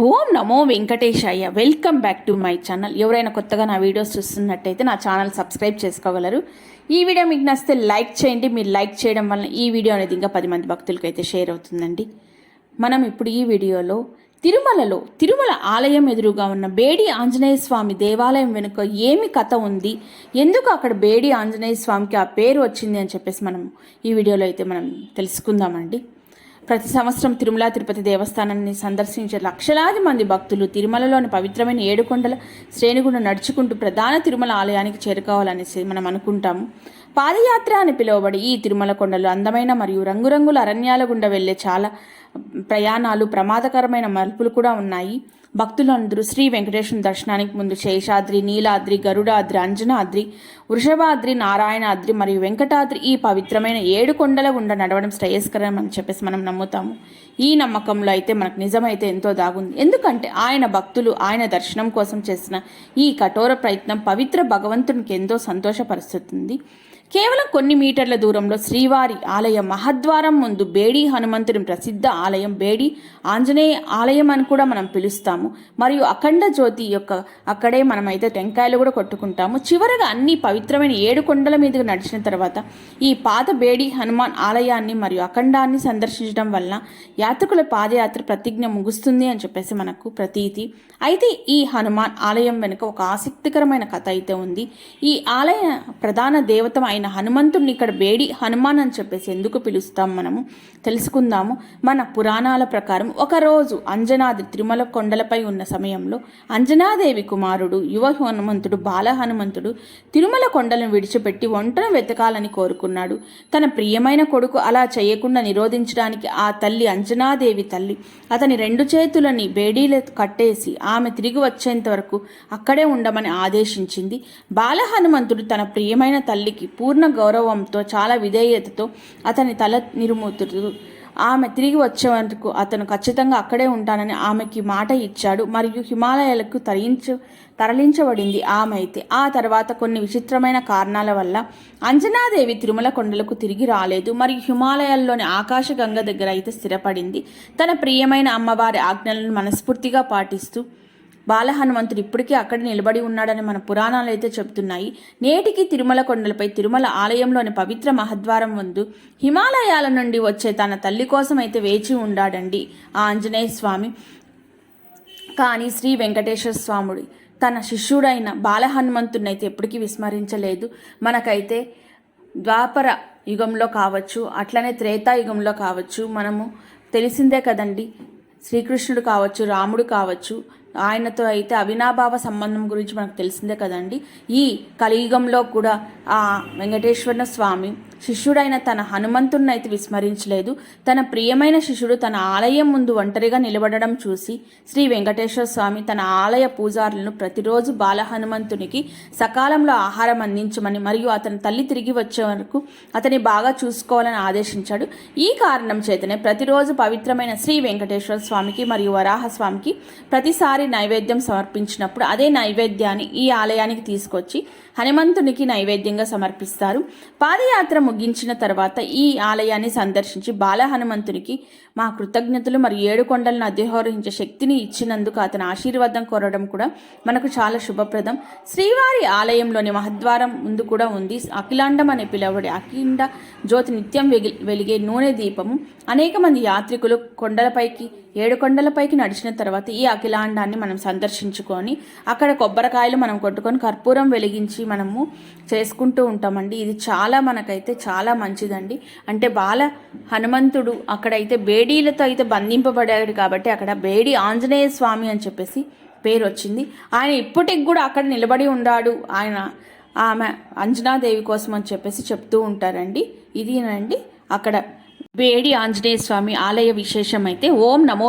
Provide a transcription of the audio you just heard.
Om Namo Venkatesaya. Welcome back to my channel. ఎవరైనా కొత్తగా నా వీడియోస్ చూస్తున్నట్టయితే నా ఛానల్ సబ్స్క్రైబ్ చేసుకోగలరు. ఈ వీడియో మీకు నచ్చితే లైక్ చేయండి. మీరు లైక్ చేయడం వల్ల ఈ వీడియో అనేది ఇంకా 10 మంది భక్తులకి అయితే షేర్ అవుతుందండి. మనం ఇప్పుడు ఈ వీడియోలో తిరుమల ఆలయం ఎదురుగా ఉన్న బేడి ఆంజనేయ స్వామి దేవాలయం వెనుక ఏమి కథ ఉంది, ఎందుకు అక్కడ బేడి ఆంజనేయ స్వామికి ఆ పేరు వచ్చింది అని చెప్పేసి మనం ఈ వీడియోలో అయితే మనం తెలుసుకుందామండి. ప్రతి సంవత్సరం తిరుమల తిరుపతి దేవస్థానాన్ని సందర్శించే లక్షలాది మంది భక్తులు తిరుమలలోని పవిత్రమైన 7 కొండల శ్రేణిగుండా నడుచుకుంటూ ప్రధాన తిరుమల ఆలయానికి చేరుకోవాలనేసి మనం అనుకుంటాము. పాదయాత్ర అని పిలువబడి ఈ తిరుమల కొండలు అందమైన మరియు రంగురంగుల అరణ్యాల గుండా వెళ్లే చాలా ప్రయాణాలు, ప్రమాదకరమైన మలుపులు కూడా ఉన్నాయి. భక్తులందరూ శ్రీ వెంకటేశ్వర దర్శనానికి ముందు శేషాద్రి, నీలాద్రి, గరుడాద్రి, అంజనాద్రి, వృషభాద్రి, నారాయణాద్రి మరియు వెంకటాద్రి ఈ పవిత్రమైన 7 కొండల గుండా నడవడం శ్రేయస్కరం అని చెప్పేసి మనం నమ్ముతాము. ఈ నమ్మకంలో అయితే మనకు నిజమైతే ఎంతో దాగుంది. ఎందుకంటే ఆయన భక్తులు ఆయన దర్శనం కోసం చేసిన ఈ కఠోర ప్రయత్నం పవిత్ర భగవంతునికి ఎంతో సంతోషపరుస్తుంది. కేవలం కొన్ని మీటర్ల దూరంలో శ్రీవారి ఆలయ మహద్వారం ముందు బేడి హనుమంతుని ప్రసిద్ధ ఆలయం బేడి ఆంజనేయ ఆలయం అని కూడా మనం పిలుస్తాము. మరియు అఖండ జ్యోతి యొక్క అక్కడే మనమైతే టెంకాయలు కూడా కొట్టుకుంటాము. చివరగా అన్ని పవిత్రమైన 7 కొండల మీదుగా నడిచిన తర్వాత ఈ పాత బేడి హనుమాన్ ఆలయాన్ని మరియు అఖండాన్ని సందర్శించడం వలన యాత్రికుల పాదయాత్ర ప్రతిజ్ఞ ముగుస్తుంది అని చెప్పేసి మనకు ప్రతీతి. అయితే ఈ హనుమాన్ ఆలయం వెనుక ఒక ఆసక్తికరమైన కథ అయితే ఉంది. ఈ ఆలయ ప్రధాన దేవత అయిన హనుమంతుడిని ఇక్కడ బేడి హనుమాన్ అని చెప్పేసి ఎందుకు పిలుస్తాం మనము తెలుసుకుందాము. మన పురాణాల ప్రకారం ఒకరోజు అంజనాద్రి తిరుమల కొండలపై ఉన్న సమయంలో అంజనాదేవి కుమారుడు యువ హనుమంతుడు బాల హనుమంతుడు తిరుమల కొండలను విడిచిపెట్టి ఒంటను వెతకాలని కోరుకున్నాడు. తన ప్రియమైన కొడుకు అలా చేయకుండా నిరోధించడానికి ఆ తల్లి అంజనాదేవి తల్లి అతని 2 చేతులని బేడీలు కట్టేసి ఆమె తిరిగి వచ్చేంత వరకు అక్కడే ఉండమని ఆదేశించింది. బాల హనుమంతుడు తన ప్రియమైన తల్లికి పూర్ణ గౌరవంతో చాలా విధేయతతో అతని తల నిరుముతుడు. ఆమె తిరిగి వచ్చే వరకు అతను ఖచ్చితంగా అక్కడే ఉంటానని ఆమెకి మాట ఇచ్చాడు. మరియు హిమాలయాలకు తరలించబడింది ఆమె. అయితే ఆ తర్వాత కొన్ని విచిత్రమైన కారణాల వల్ల అంజనాదేవి తిరుమల కొండలకు తిరిగి రాలేదు. మరియు హిమాలయాల్లోని ఆకాశగంగ దగ్గర అయితే స్థిరపడింది. తన ప్రియమైన అమ్మవారి ఆజ్ఞలను మనస్ఫూర్తిగా పాటిస్తూ బాలహనుమంతుడు ఇప్పటికీ అక్కడ నిలబడి ఉన్నాడని మన పురాణాలు అయితే చెబుతున్నాయి. నేటికి తిరుమల కొండలపై తిరుమల ఆలయంలోని పవిత్ర మహద్వారం ముందు హిమాలయాల నుండి వచ్చే తన తల్లి కోసం అయితే వేచి ఉండాడండి ఆ ఆంజనేయ స్వామి. కానీ శ్రీ వెంకటేశ్వర స్వాముడి తన శిష్యుడైన బాలహనుమంతుడిని అయితే ఎప్పటికీ విస్మరించలేదు. మనకైతే ద్వాపర యుగంలో కావచ్చు, అట్లనే త్రేతాయుగంలో కావచ్చు, మనము తెలిసిందే కదండి. శ్రీకృష్ణుడు కావచ్చు, రాముడు కావచ్చు, ఆయనతో అయితే అవినాభావ సంబంధం గురించి మనకు తెలిసిందే కదండి. ఈ కలియుగంలో కూడా ఆ వెంకటేశ్వర స్వామి శిష్యుడైన తన హనుమంతుడిని అయితే విస్మరించలేదు. తన ప్రియమైన శిష్యుడు తన ఆలయం ముందు ఒంటరిగా నిలబడడం చూసి శ్రీ వెంకటేశ్వర స్వామి తన ఆలయ పూజారులను ప్రతిరోజు బాల హనుమంతునికి సకాలంలో ఆహారం అందించమని మరియు అతని తల్లి తిరిగి వచ్చే వరకు అతని బాగా చూసుకోవాలని ఆదేశించాడు. ఈ కారణం చేతనే ప్రతిరోజు పవిత్రమైన శ్రీ వెంకటేశ్వర స్వామికి మరియు వరాహ స్వామికి ప్రతిసారి నైవేద్యం సమర్పించినప్పుడు అదే నైవేద్యాన్ని ఈ ఆలయానికి తీసుకొచ్చి హనుమంతునికి నైవేద్యంగా సమర్పిస్తారు. పాదయాత్ర ముగించిన తర్వాత ఈ ఆలయాన్ని సందర్శించి బాల హనుమంతునికి మా కృతజ్ఞతలు మరియు 7 కొండలను అధిరోహించే శక్తిని ఇచ్చినందుకు అతని ఆశీర్వాదం కోరడం కూడా మనకు చాలా శుభప్రదం. శ్రీవారి ఆలయంలోని మహద్వారం ముందు కూడా ఉంది అఖిలాండం అని పిలువబడే అఖిండ జ్యోతి నిత్యం వెలిగే నూనె దీపము. అనేక మంది యాత్రికులు 7 కొండలపైకి నడిచిన తర్వాత ఈ అఖిలాండాన్ని మనం సందర్శించుకొని అక్కడ కొబ్బరికాయలు మనం కొట్టుకొని కర్పూరం వెలిగించి మనము చేసుకుంటూ ఉంటామండి. ఇది చాలా మనకైతే చాలా మంచిదండి. అంటే బాల హనుమంతుడు అక్కడైతే బేడీలతో అయితే బంధింపబడాడు కాబట్టి అక్కడ బేడి ఆంజనేయ స్వామి అని చెప్పేసి పేరు వచ్చింది. ఆయన ఇప్పటికి కూడా అక్కడ నిలబడి ఉన్నాడు ఆమె అంజనాదేవి కోసం అని చెప్పేసి చెప్తూ ఉంటారండి. ఇదేనండి అక్కడ బేడి ఆంజనేయ స్వామి ఆలయ విశేషం అయితే. ఓం నమో